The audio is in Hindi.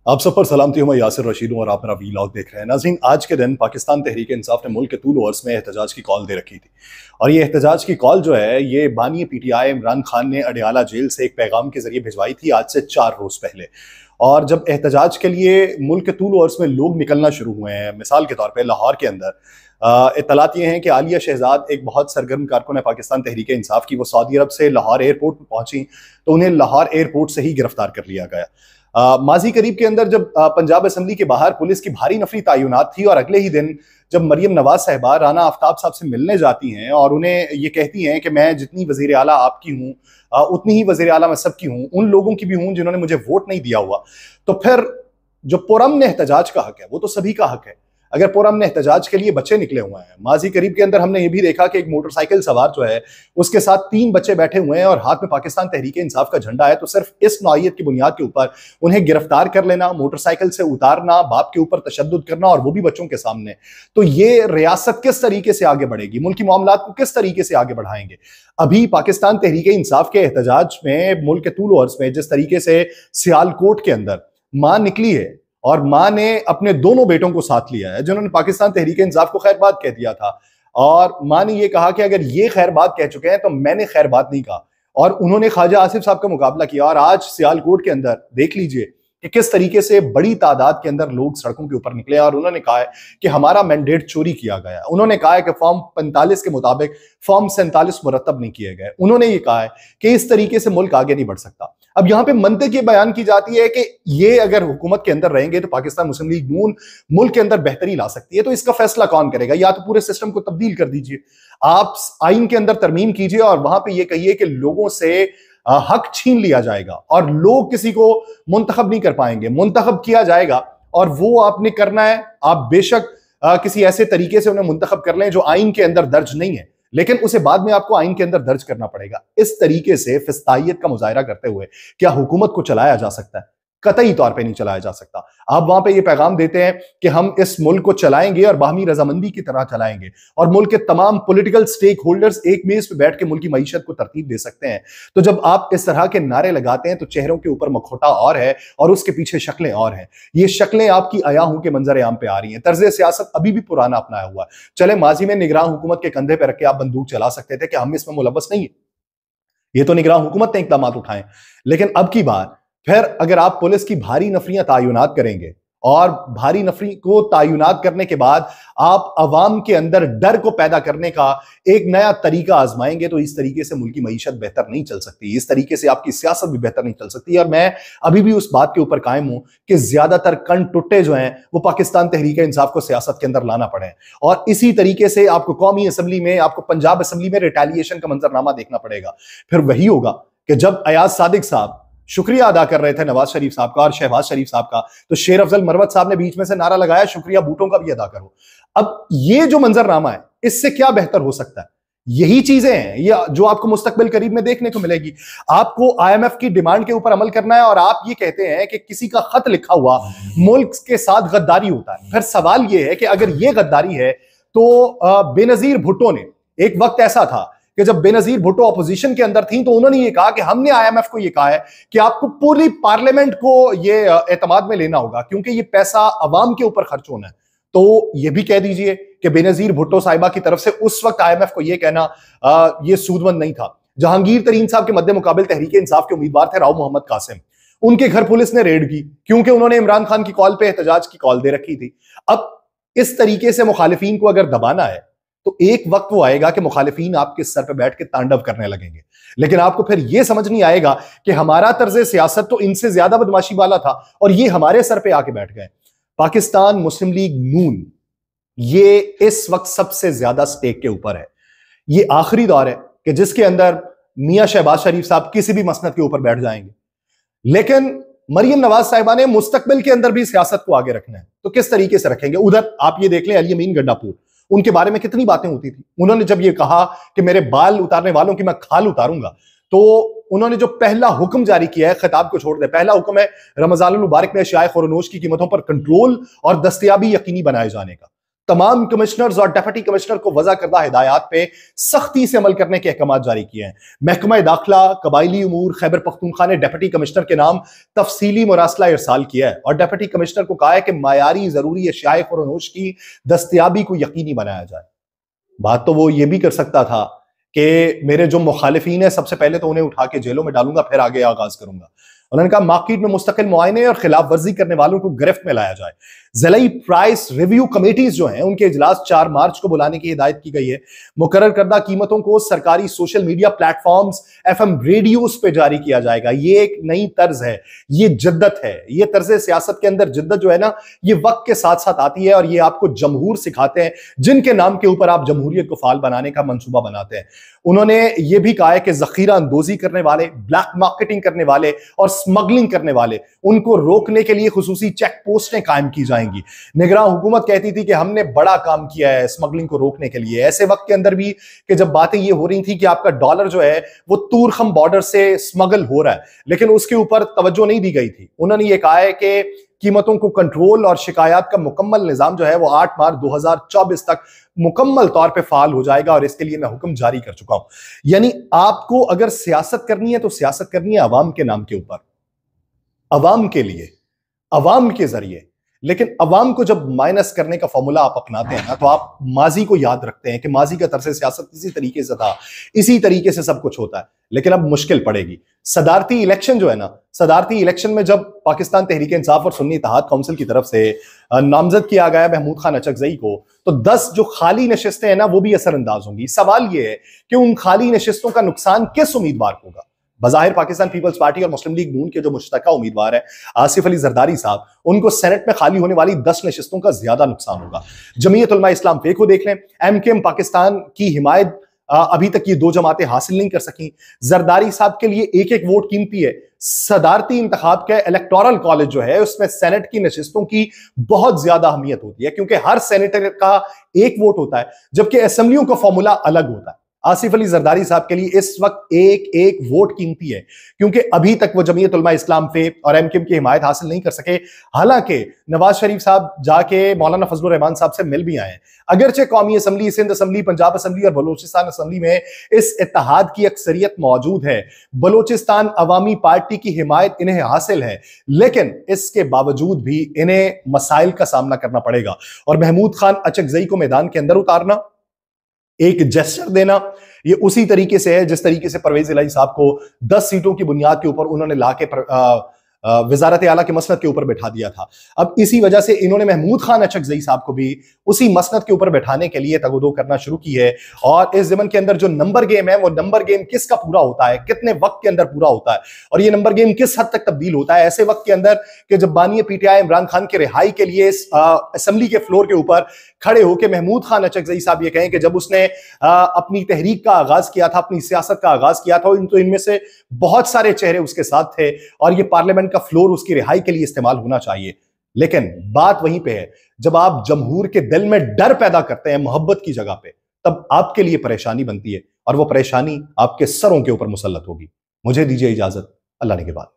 आप सब पर सलामती हूं। मैं यासिर रशीद हूं और आप मेरा वीलॉग देख रहे हैं। नाज़रीन, आज के दिन पाकिस्तान तहरीक इंसाफ ने मुल्क के तूल और अर्ज़ में एहतजाज की कॉल दे रखी थी और ये एहतजाज की कॉल जो है ये बानी पीटीआई इमरान खान ने अडयाला जेल से एक पैगाम के जरिए भिजवाई थी आज से 4 रोज पहले। और जब एहतजाज के लिए मुल्क के तूल और अर्ज़ में लोग निकलना शुरू हुए हैं, मिसाल के तौर पर लाहौर के अंदर इत्तलात ये हैं कि आलिया शहजाद एक बहुत सरगर्म कारकुन है पाकिस्तान तहरीक इंसाफ की। वो सऊदी अरब से लाहौर एयरपोर्ट पर पहुंची तो उन्हें लाहौर एयरपोर्ट से ही गिरफ्तार कर लिया गया। माजी करीब के अंदर जब पंजाब असम्बली के बाहर पुलिस की भारी नफरी तैनात थी और अगले ही दिन जब मरियम नवाज साहिबा राना आफ्ताब साहब से मिलने जाती हैं और उन्हें ये कहती हैं कि मैं जितनी वजीर आला आपकी हूँ उतनी ही वजीर आला मैं सबकी हूँ, उन लोगों की भी हूँ जिन्होंने मुझे वोट नहीं दिया हुआ, तो फिर जो पुरअमन एहतजाज का हक है वो तो सभी का हक है। अगर पुरअमन एहतजाज के लिए बच्चे निकले हुए हैं, माजी करीब के अंदर हमने ये भी देखा कि एक मोटरसाइकिल सवार जो है उसके साथ 3 बच्चे बैठे हुए हैं और हाथ में पाकिस्तान तहरीक इंसाफ का झंडा है, तो सिर्फ इस नौइयत की बुनियाद के ऊपर उन्हें गिरफ्तार कर लेना, मोटरसाइकिल से उतारना, बाप के ऊपर तशद्दुद करना और वो भी बच्चों के सामने, तो ये रियासत किस तरीके से आगे बढ़ेगी, मुल्की मामलात को किस तरीके से आगे बढ़ाएंगे। अभी पाकिस्तान तहरीक इंसाफ के एहतजाज में मुल्क के तूल और अर्ज़ में जिस तरीके से सियालकोट के अंदर मां निकली है और मां ने अपने दोनों बेटों को साथ लिया है जिन्होंने पाकिस्तान तहरीक इंसाफ को खैरबाद कह दिया था, और मां ने यह कहा कि अगर ये खैरबाद कह चुके हैं तो मैंने खैरबाद नहीं कहा, और उन्होंने ख्वाजा आसिफ साहब का मुकाबला किया। और आज सियालकोट के अंदर देख लीजिए कि किस तरीके से बड़ी तादाद के अंदर लोग सड़कों के ऊपर निकले और उन्होंने कहा है कि हमारा मैंडेट चोरी किया गया। उन्होंने कहा है कि फॉर्म 45 के मुताबिक फॉर्म 47 मुरतब नहीं किए गए। उन्होंने ये कहा है कि इस तरीके से मुल्क आगे नहीं बढ़ सकता। अब यहां पे मंतक ये बयान की जाती है कि ये अगर हुकूमत के अंदर रहेंगे तो पाकिस्तान मुस्लिम लीग नून मुल्क के अंदर बेहतरी ला सकती है, तो इसका फैसला कौन करेगा? या तो पूरे सिस्टम को तब्दील कर दीजिए, आप आइन के अंदर तरमीम कीजिए और वहां पे ये कहिए कि लोगों से हक छीन लिया जाएगा और लोग किसी को मुंतखब नहीं कर पाएंगे, मुंतखब किया जाएगा और वो आपने करना है। आप बेशक किसी ऐसे तरीके से उन्हें मुंतखब कर लें जो आइन के अंदर दर्ज नहीं है, लेकिन उसे बाद में आपको आइन के अंदर दर्ज करना पड़ेगा। इस तरीके से फिस्तायत का मुजाहिरा करते हुए क्या हुकूमत को चलाया जा सकता है? कतई तौर पे नहीं चलाया जा सकता। आप वहां पे ये पैगाम देते हैं कि हम इस मुल्क को चलाएंगे और बाहमी रजामंदी की तरह चलाएंगे और मुल्क के तमाम पॉलिटिकल स्टेक होल्डर्स एक मेज पे बैठ के मुल्क की मईशत को तरतीब दे सकते हैं। तो जब आप इस तरह के नारे लगाते हैं तो चेहरों के ऊपर मखौटा और है और उसके पीछे शक्लें और हैं। ये शक्लें आपकी अयाहों के मंजर आम पे आ रही हैं। तर्ज सियासत अभी भी पुराना अपनाया हुआ है। चले माजी में निगरान हुकूमत के कंधे पर रख के आप बंदूक चला सकते थे कि हम इसमें मुलव्वस नहीं है, ये तो निगरान हुकूमत ने इकदाम उठाए, लेकिन अब की बार फिर अगर आप पुलिस की भारी नफरियां तैनात करेंगे और भारी नफरी को तैनात करने के बाद आप अवाम के अंदर डर को पैदा करने का एक नया तरीका आजमाएंगे, तो इस तरीके से मुल्क की मईशत बेहतर नहीं चल सकती, इस तरीके से आपकी सियासत भी बेहतर नहीं चल सकती। और मैं अभी भी उस बात के ऊपर कायम हूं कि ज्यादातर कण टुट्टे जो हैं वो पाकिस्तान तहरीक इंसाफ को सियासत के अंदर लाना पड़े और इसी तरीके से आपको कौमी असम्बली में, आपको पंजाब असम्बली में रिटेलिएशन का मंजरनामा देखना पड़ेगा। फिर वही होगा कि जब अयाज सादिक साहब शुक्रिया अदा कर रहे थे नवाज शरीफ साहब का और शहबाज शरीफ साहब का, तो शेर अफजल मरवत साहब ने बीच में से नारा लगाया शुक्रिया बूटों का भी अदा करो। अब ये जो मंजरनामा है इससे क्या बेहतर हो सकता है? यही चीजें हैं ये जो आपको मुस्तकबिल करीब में देखने को मिलेगी। आपको आईएमएफ की डिमांड के ऊपर अमल करना है और आप ये कहते हैं कि किसी का खत लिखा हुआ मुल्क के साथ गद्दारी होता है। फिर सवाल यह है कि अगर यह गद्दारी है तो बेनजीर भुट्टो ने, एक वक्त ऐसा था कि जब बेनजीर भुट्टो अपोजिशन के अंदर थी तो उन्होंने ये कहा कि हमने आईएमएफ को ये कहा है कि आपको पूरी पार्लियामेंट को ये एतमाद में लेना होगा क्योंकि ये पैसा अवाम के ऊपर खर्च होना है। तो ये भी कह दीजिए कि बेनजीर भुट्टो साहिबा की तरफ से उस वक्त आईएमएफ को ये कहना ये सूदमंद नहीं था। जहांगीर तरीन साहब के मद्दे मुकाबिल तहरीक इंसाफ के उम्मीदवार थे राव मोहम्मद कासिम, उनके घर पुलिस ने रेड की क्योंकि उन्होंने इमरान खान की कॉल पे एहतजाज की कॉल दे रखी थी। अब इस तरीके से मुखालिफिन को अगर दबाना है तो एक वक्त वो आएगा कि मुखालिफिन आपके सर पे बैठ के तांडव करने लगेंगे, लेकिन आपको फिर ये समझ नहीं आएगा कि हमारा तर्ज सियासत तो इनसे ज्यादा बदमाशी वाला था और ये हमारे सर पे आके बैठ गए। पाकिस्तान मुस्लिम लीग नून ये इस वक्त सबसे ज्यादा स्टेक के ऊपर है। ये आखिरी दौर है कि जिसके अंदर मियां शहबाज शरीफ साहब किसी भी मसनद के ऊपर बैठ जाएंगे, लेकिन मरियम नवाज साहिबा ने मुस्तकबिल के अंदर भी सियासत को आगे रखना है, तो किस तरीके से रखेंगे? उधर आप ये देख लें अली अमीन गड्डापुर, उनके बारे में कितनी बातें होती थी। उन्होंने जब ये कहा कि मेरे बाल उतारने वालों की मैं खाल उतारूंगा, तो उन्होंने जो पहला हुक्म जारी किया है, खिताब को छोड़ दे, पहला हुक्म है रमजानुल मुबारक में अशियाए खुरनोश की कीमतों पर कंट्रोल और दस्तयाबी यकीनी बनाए जाने का। तमाम कमिश्नर्स और डिप्टी कमिश्नर को वज़ा करदा हिदायत पे सख्ती से अमल करने के अहकाम जारी किए हैं। महकमा दाखिला, कबायली उमूर, खैबर पख्तूनख्वा ने डिप्टी कमिश्नर के नाम तफसीली मुरासला इरसाल किया है और डिप्टी कमिश्नर को कहा है कि मायारी जरूरी अशियाए फ़रोनोश की दस्तयाबी को यकीनी बनाया जाए। बात तो वो ये भी कर सकता था कि मेरे जो मुखालिफिन है सबसे पहले तो उन्हें उठा के जेलों में डालूंगा, फिर आगे आगाज करूंगा। उन्होंने कहा मार्केट में मुस्तकिल मुआयने और खिलाफ वर्जी करने वालों को गिरफ्त में लाया जाए। ज़िलाई प्राइस रिव्यू कमेटीज जो हैं उनके इजलास 4 मार्च को बुलाने की हिदायत की गई है। मुकर्रर करदा कीमतों को सरकारी social media platforms, FM radios पे जारी किया जाएगा। ये एक नई तर्ज है, ये जिद्दत है। ये तर्ज सियासत के अंदर जिद्दत जो है ना, ये वक्त के साथ साथ आती है और ये आपको जमहूर सिखाते हैं, जिनके नाम के ऊपर आप जमहूरियत को फाल बनाने का मंसूबा बनाते हैं। उन्होंने ये भी कहा है कि जखीरा अंदोजी करने वाले, ब्लैक मार्केटिंग करने वाले और स्मगलिंग करने वाले, उनको रोकने के लिए खुसूसी चेक पोस्टें कायम की जाएंगी। निगरान हुकूमत कहती थी कि हमने बड़ा काम किया है स्मगलिंग को रोकने के लिए। ऐसे वक्त के अंदर भी कि जब बातें ये हो रही थी कि आपका डॉलर जो है वो तूरखम बॉर्डर से स्मगल हो रहा है, लेकिन उसके ऊपर तवज्जो नहीं दी गई थी। उन्होंने ये कहा है कि कीमतों को कंट्रोल और शिकायत का मुकम्मल निजाम जो है वो 8 मार्च 2024 तक मुकम्मल तौर पे फाल हो जाएगा और इसके लिए मैं हुक्म जारी कर चुका हूं। यानी आपको अगर सियासत करनी है तो सियासत करनी है अवाम के नाम के ऊपर, अवाम के लिए, अवाम के जरिए। लेकिन अवाम को जब माइनस करने का फॉर्मूला आप अपनाते हैं ना, तो आप माजी को याद रखते हैं कि माजी का तरसे सियासत इसी तरीके से था, इसी तरीके से सब कुछ होता है। लेकिन अब मुश्किल पड़ेगी। सदारती इलेक्शन जो है ना, सदारती इलेक्शन में जब पाकिस्तान तहरीक इंसाफ और सुन्नी इत्तेहाद काउंसिल की तरफ से नामजद किया गया महमूद खान अचकजई को, तो 10 जो खाली नशिस्तें हैं ना वो भी असरअंदाज होंगी। सवाल यह है कि उन खाली नशिस्तों का नुकसान किस उम्मीदवार को होगा। बज़ाहिर पाकिस्तान पीपल्स पार्टी और मुस्लिम लीग नून के जो मुश्तरका उम्मीदवार है आसिफ अली जरदारी साहब, उनको सेनेट में खाली होने वाली 10 नशिस्तों का ज्यादा नुकसान होगा। जमीयत उलमा इस्लाम पे को देख लें, MKM पाकिस्तान की हिमायत अभी तक ये 2 जमातें हासिल नहीं कर सकी। जरदारी साहब के लिए एक एक वोट कीमती है। सदारती इंतखाब के इलेक्टोरल कॉलेज जो है उसमें सेनेट की नशिस्तों की बहुत ज्यादा अहमियत होती है, क्योंकि हर सेनेटर का एक वोट होता है, जबकि असेंबलियों का फॉर्मूला अलग होता है। आसिफ अली जरदारी साहब के लिए इस वक्त एक एक वोट कीमती है, क्योंकि अभी तक वो जमीयत उलमा इस्लाम पे और MKM की हिमायत हासिल नहीं कर सके। हालांकि नवाज शरीफ साहब जाके मौलाना फजलुर रहमान साहब से मिल भी आए हैं। अगरचे कौमी assembly, Sindh assembly, Punjab assembly और बलोचिस्तान असम्बली में इस इत्तेहाद की अक्सरियत मौजूद है, बलोचिस्तान अवामी पार्टी की हिमायत इन्हें हासिल है, लेकिन इसके बावजूद भी इन्हें मसाइल का सामना करना पड़ेगा। और महमूद खान अचकजई को मैदान के अंदर उतारना, एक जेस्चर देना, ये उसी तरीके से है जिस तरीके से परवेज इलाही साहब को 10 सीटों की बुनियाद के ऊपर उन्होंने लाके वजारत आला के मसनद के ऊपर बैठा दिया था। अब इसी वजह से इन्होंने महमूद खान अचकजई साहब को भी उसी मसनद के ऊपर बैठाने के लिए तगोदो करना शुरू की है। और इस ज़मन के अंदर जो नंबर गेम है, वो नंबर गेम किसका पूरा होता है, कितने वक्त के अंदर पूरा होता है, और ये नंबर गेम किस हद तक तब्दील होता है ऐसे वक्त के अंदर कि जब बानी PTI इमरान खान के रिहाई के लिए असेंबली के फ्लोर के ऊपर खड़े होकर महमूद खान अचकजई साहब ये कहें कि जब उसने अपनी तहरीक का आगाज किया था, अपनी सियासत का आगाज किया था, तो इनमें से बहुत सारे चेहरे उसके साथ थे और ये पार्लियामेंट का फ्लोर उसकी रिहाई के लिए इस्तेमाल होना चाहिए। लेकिन बात वहीं पे है, जब आप जमहूर के दिल में डर पैदा करते हैं मोहब्बत की जगह पे, तब आपके लिए परेशानी बनती है और वो परेशानी आपके सरों के ऊपर मुसल्लत होगी। मुझे दीजिए इजाजत, अल्लाह ने के बाद।